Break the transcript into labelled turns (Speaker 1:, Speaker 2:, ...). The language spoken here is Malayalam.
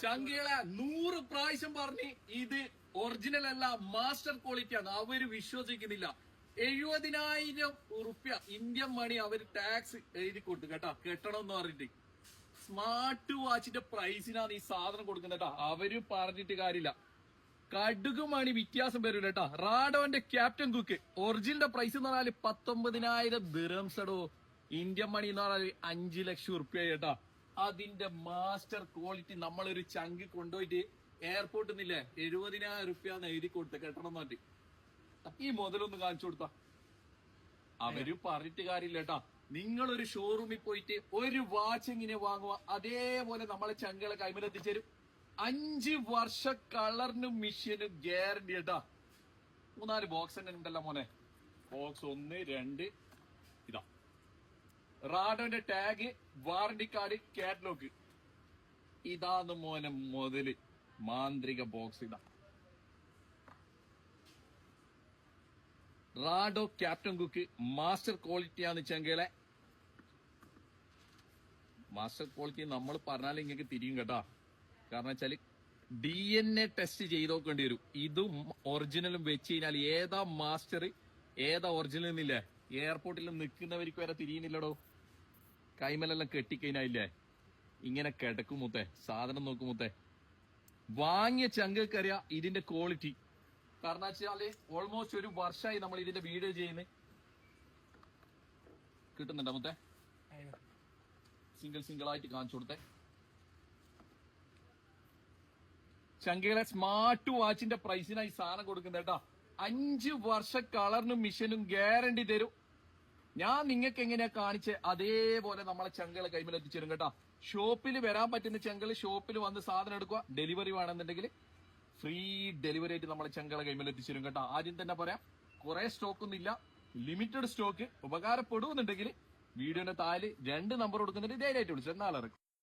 Speaker 1: ചങ്കികളെ 100 പ്രാവശ്യം പറഞ്ഞ് ഇത് ഒറിജിനൽ അല്ല, മാസ്റ്റർ ക്വാളിറ്റിയാണ്. അവര് വിശ്വസിക്കുന്നില്ല. 70,000 ഉറുപ്യ ഇന്ത്യൻ മണി അവര് ടാക്സ് എഴുതി കൊടുത്തു കേട്ടാ, കെട്ടണം എന്ന് പറഞ്ഞിട്ട്. സ്മാർട്ട് വാച്ചിന്റെ പ്രൈസിനാണ് ഈ സാധനം കൊടുക്കുന്നത് കേട്ടാ. അവര് പറഞ്ഞിട്ട് കാര്യമില്ല. കടുക് മണി വ്യത്യാസം വരൂല കേട്ടാ. റാഡോന്റെ ക്യാപ്റ്റൻ കുക്ക് ഒറിജിനൽ പ്രൈസ് എന്ന് പറഞ്ഞാല് 19,000 ദിറംസടോ. ഇന്ത്യൻ മണി എന്ന് പറഞ്ഞാല് 5 ലക്ഷം ഉറുപ്യ കേട്ടാ. അതിന്റെ മാസ്റ്റർ ക്വാളിറ്റി നമ്മളൊരു ചങ്ക് കൊണ്ടുപോയിട്ട് എയർപോർട്ടിൽ നിന്നില്ലേ 70,000 ഉറുപ്പ്യാന്ന് എഴുതി കൊടുത്ത കെട്ടണം എന്ന് പറഞ്ഞിട്ട്. ഈ മുതലൊന്ന് കാണിച്ചു കൊടുത്താ അവര് പറഞ്ഞിട്ട് കാര്യമില്ല കേട്ടാ. നിങ്ങളൊരു ഷോറൂമിൽ പോയിട്ട് ഒരു വാച്ച് എങ്ങനെ വാങ്ങുക, അതേപോലെ നമ്മളെ ചങ്കളെ കൈമലെത്തിച്ചേരും. 5 വർഷ കളറിനും മിഷ്യനും ഗ്യാരണ്ടി കേട്ടാ. 3-4 ബോക്സ് തന്നെ ഉണ്ടല്ലോ മോനെ. ബോക്സ് 1, 2 ഇതാ. റാഡോന്റെ ടാഗ്, വാറണ്ടി കാർഡ്, കാറ്റലോഗ്. ഇതാന്ന് മോനെ മുതല്. മാന്ത്രിക ബോക്സ് ഇതാ. റാഡോ ക്യാപ്റ്റൻ കുക്ക് മാസ്റ്റർ ക്വാളിറ്റിയാണ് ചങ്കകളെ. മാസ്റ്റർ ക്വാളിറ്റി നമ്മൾ പറഞ്ഞാൽ ഇങ്ങനെ തിരിയും കേട്ടാ. കാരണം വെച്ചാല് DNA ടെസ്റ്റ് ചെയ്ത് നോക്കേണ്ടി വരും. ഇതും ഒറിജിനലും വെച്ച് കഴിഞ്ഞാൽ ഏതാ മാസ്റ്റർ ഏതാ ഒറിജിനൽ എന്നില്ലേ എയർപോർട്ടിൽ നിൽക്കുന്നവർക്ക് വരെ തിരിയുന്നില്ലടോ. കൈമലെല്ലാം കെട്ടിക്കഴിഞ്ഞായില്ലേ ഇങ്ങനെ കിടക്കുമുത്തേ. സാധനം നോക്കുമുത്തേ. വാങ്ങിയ ചങ്കക്കറിയാ ഇതിന്റെ ക്വാളിറ്റി. കാരണം വെച്ചാല് ഓൾമോസ്റ്റ് 1 വർഷമായി നമ്മൾ ഇതിന്റെ വീഡിയോ ചെയ്യുന്നത്. കിട്ടുന്നുണ്ടോ മുത്തേ? സിംഗിൾ ആയിട്ട് കാണിച്ചു കൊടുത്തേ. ചങ്കയിലെ സ്മാർട്ട് വാച്ചിന്റെ പ്രൈസിനായി സാധനം കൊടുക്കുന്നത് കേട്ടാ. 5 വർഷ കളറിനും മിഷനും ഗ്യാരണ്ടി തരും. ഞാൻ നിങ്ങൾക്ക് എങ്ങനെയാ കാണിച്ചേ അതേപോലെ നമ്മളെ ചങ്കളെ കൈമിൽ എത്തിച്ചേരും കേട്ടാ. ഷോപ്പിൽ വരാൻ പറ്റുന്ന ചങ്കള് ഷോപ്പിൽ വന്ന് സാധനം എടുക്കുക. ഡെലിവറി വേണമെന്നുണ്ടെങ്കിൽ ഫ്രീ ഡെലിവറി ആയിട്ട് നമ്മളെ ചങ്കളെ കൈമിൽ എത്തിച്ചേരും കേട്ടാ. ആദ്യം തന്നെ പറയാം, കുറെ സ്റ്റോക്ക് ഒന്നും ഇല്ല, ലിമിറ്റഡ് സ്റ്റോക്ക്. ഉപകാരപ്പെടുന്നുണ്ടെങ്കിൽ വീഡിയോന്റെ താഴെ 2 നമ്പർ കൊടുക്കുന്നുണ്ട്, ധൈര്യമായിട്ട് വിളിച്ചു. നാളെ